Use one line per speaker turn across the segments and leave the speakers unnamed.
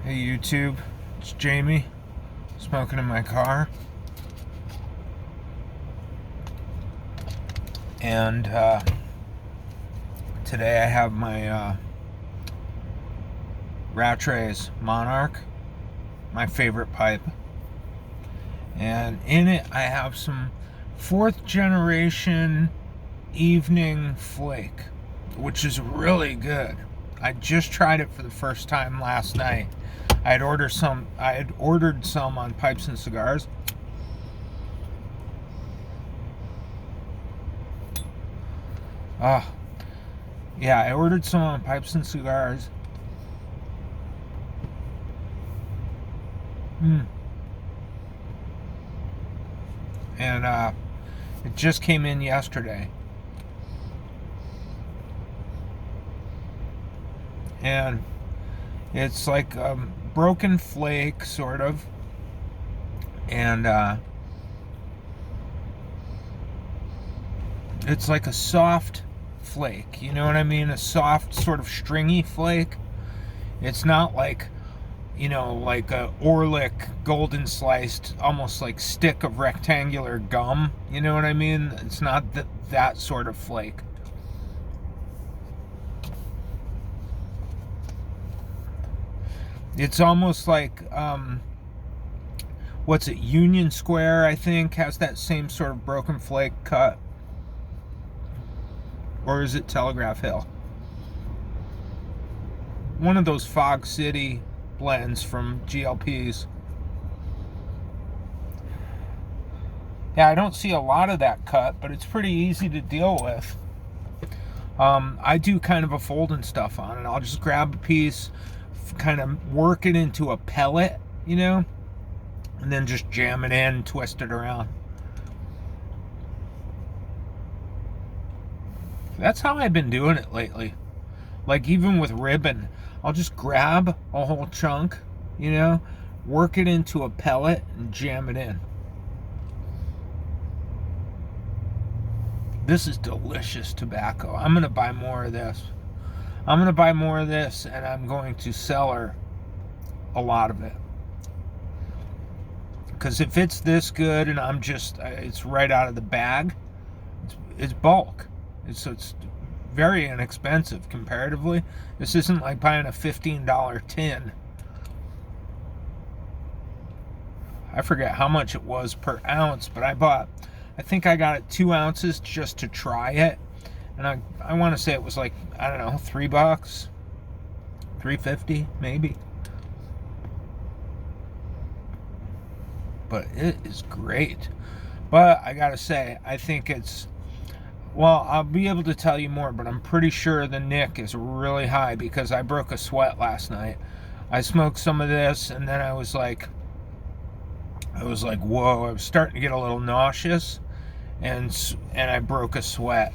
Hey YouTube, it's Jamie, smoking in my car, and today I have my Rattray's Monarch, my favorite pipe, and in it I have some 4th generation evening Flake, which is really good. I just tried it for the first time last night. I had ordered some on Pipes and Cigars. Yeah, I ordered some on Pipes and Cigars. And it just came in yesterday. And it's like broken flake, sort of. And it's like a soft flake, you know what I mean? A soft, sort of stringy flake. It's not like, like a Orlick golden sliced, almost like stick of rectangular gum, you know what I mean? It's not that sort of flake. It's almost like, what's it, Union Square, I think, has that same sort of broken flake cut. Or is it Telegraph Hill? One of those Fog City blends from GLPs. Yeah, I don't see a lot of that cut, but it's pretty easy to deal with. I do kind of a folding stuff on it. I'll just grab a piece, kind of work it into a pellet, and then just jam it in, twist it around. That's how I've been doing it lately. Like, even with ribbon, I'll just grab a whole chunk, work it into a pellet and jam it in. This is delicious tobacco. I'm going to buy more of this. And I'm going to sell her a lot of it. Because if it's this good and it's right out of the bag, it's bulk. It's very inexpensive comparatively. This isn't like buying a $15 tin. I forget how much it was per ounce, but I think I got it 2 ounces just to try it. And I want to say it was like, I don't know, $3, $3.50 maybe. But it is great. But I gotta say, I think I'll be able to tell you more, but I'm pretty sure the nick is really high because I broke a sweat last night. I smoked some of this and then I was like, whoa, I was starting to get a little nauseous, and I broke a sweat.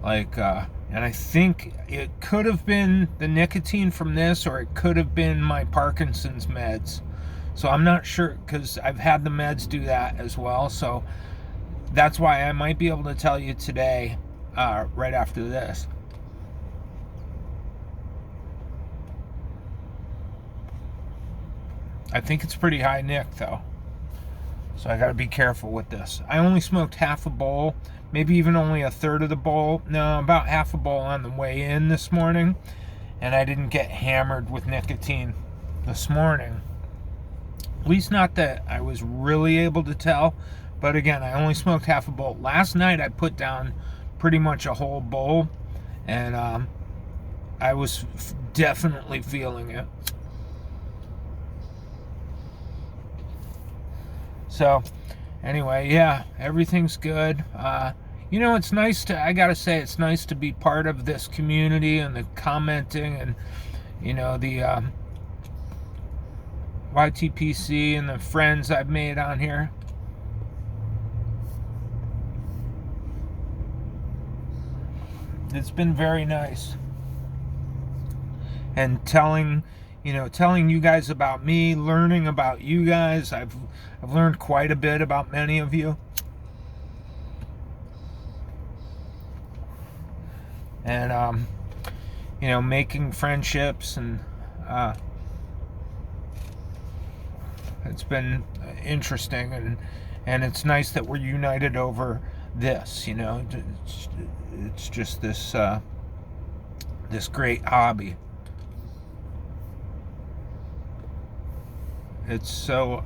And I think it could have been the nicotine from this, or it could have been my Parkinson's meds. So I'm not sure, because I've had the meds do that as well. So that's why I might be able to tell you today, right after this. I think it's pretty high nick, though. So I got to be careful with this. I only smoked half a bowl, maybe even only a third of the bowl. No, about half a bowl on the way in this morning. And I didn't get hammered with nicotine this morning. At least not that I was really able to tell. But again, I only smoked half a bowl. Last night I put down pretty much a whole bowl. And I was definitely feeling it. So, anyway, yeah, everything's good. It's nice I gotta say, it's nice to be part of this community and the commenting and, the YTPC and the friends I've made on here. It's been very nice. And telling you guys about me, learning about you guys. I've learned quite a bit about many of you. And making friendships and It's been interesting, and it's nice that we're united over this. It's just this this great hobby. It's so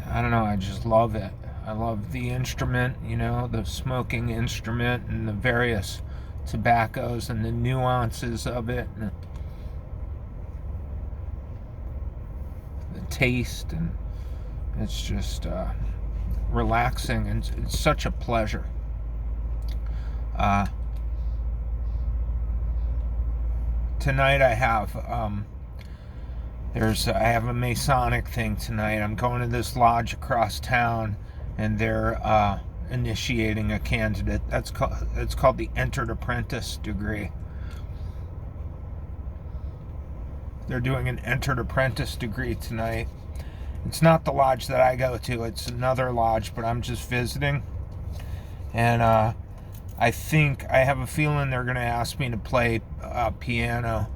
I don't know, I just love it. I love the instrument, the smoking instrument, and the various tobaccos and the nuances of it, and the taste, and it's just relaxing, and it's such a pleasure. Tonight I have I have a Masonic thing tonight. I'm going to this lodge across town, and they're initiating a candidate. It's called the Entered Apprentice degree. They're doing an Entered Apprentice degree tonight. It's not the lodge that I go to. It's another lodge, but I'm just visiting. And I have a feeling they're going to ask me to play piano.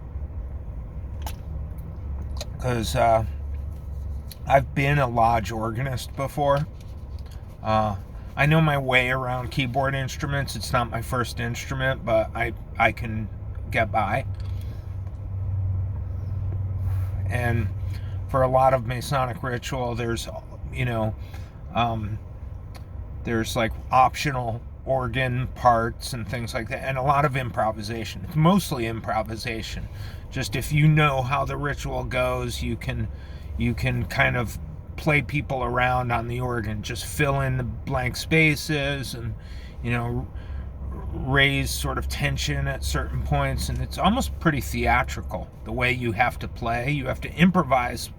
Because I've been a lodge organist before. I know my way around keyboard instruments. It's not my first instrument, but I can get by. And for a lot of Masonic ritual, there's like optional organ parts and things like that, and a lot of improvisation. It's mostly improvisation. Just if you know how the ritual goes, you can kind of play people around on the organ, just fill in the blank spaces, and raise sort of tension at certain points, and it's almost pretty theatrical the way you have to play. You have to improvise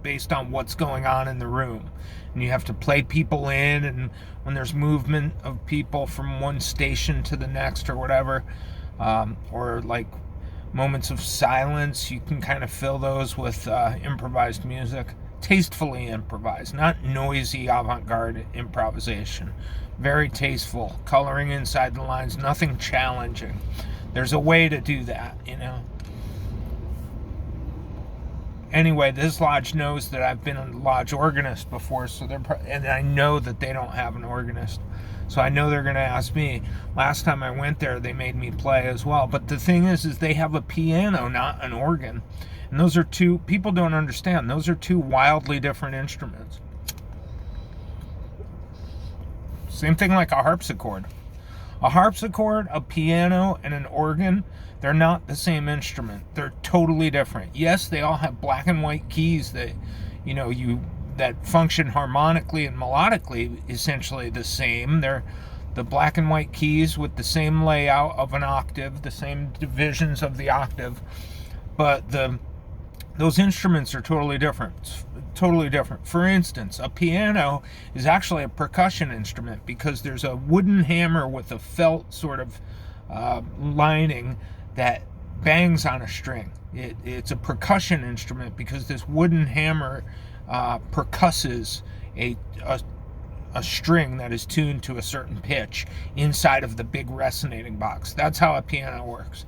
based on what's going on in the room, and you have to play people in, and when there's movement of people from one station to the next or whatever, or like moments of silence, you can kind of fill those with improvised music. Tastefully improvised, not noisy avant-garde improvisation. Very tasteful, coloring inside the lines, nothing challenging. There's a way to do that, Anyway, this lodge knows that I've been a lodge organist before, and I know that they don't have an organist. So I know they're going to ask me. Last time I went there, they made me play as well. But the thing is they have a piano, not an organ. And those are two, people don't understand, those are two wildly different instruments. Same thing like a harpsichord. A harpsichord, a piano, and an organ, they're not the same instrument. They're totally different. Yes, they all have black and white keys that, that function harmonically and melodically, essentially the same. They're the black and white keys with the same layout of an octave, the same divisions of the octave, but those instruments are totally different. Totally different. For instance, a piano is actually a percussion instrument because there's a wooden hammer with a felt sort of lining that bangs on a string. It's a percussion instrument because this wooden hammer percusses a string that is tuned to a certain pitch inside of the big resonating box. That's how a piano works.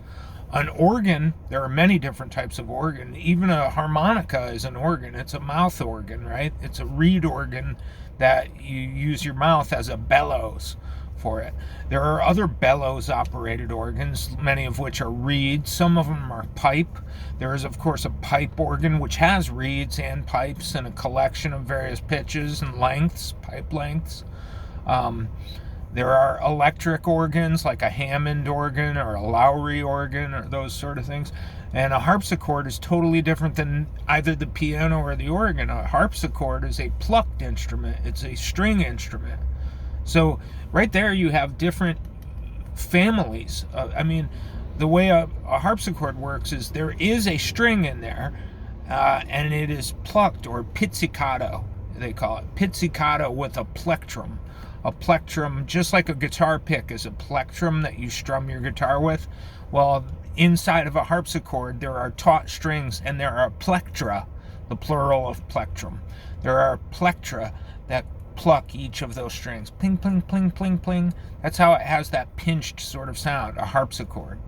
An organ, there are many different types of organ. Even a harmonica is an organ. It's a mouth organ, right? It's a reed organ that you use your mouth as a bellows for it. There are other bellows operated organs, many of which are reeds. Some of them are pipe. There is, of course, a pipe organ which has reeds and pipes and a collection of various pitches and lengths, pipe lengths. There are electric organs like a Hammond organ or a Lowry organ or those sort of things. And a harpsichord is totally different than either the piano or the organ. A harpsichord is a plucked instrument. It's a string instrument. So right there you have different families. The way a harpsichord works is there is a string in there, and it is plucked, or pizzicato, they call it. Pizzicato with a plectrum. A plectrum, just like a guitar pick is a plectrum that you strum your guitar with. Well, inside of a harpsichord, there are taut strings, and there are plectra, the plural of plectrum. There are plectra that pluck each of those strings. Pling, pling, pling, pling, pling. That's how it has that pinched sort of sound, a harpsichord.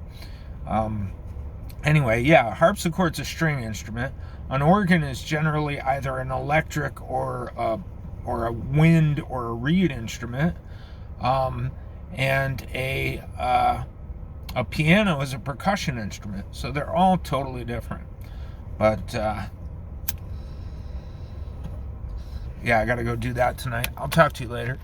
Anyway, yeah, harpsichord's a string instrument. An organ is generally either an electric or a wind or a reed instrument, and a piano is a percussion instrument. So they're all totally different. But yeah, I gotta go do that tonight. I'll talk to you later.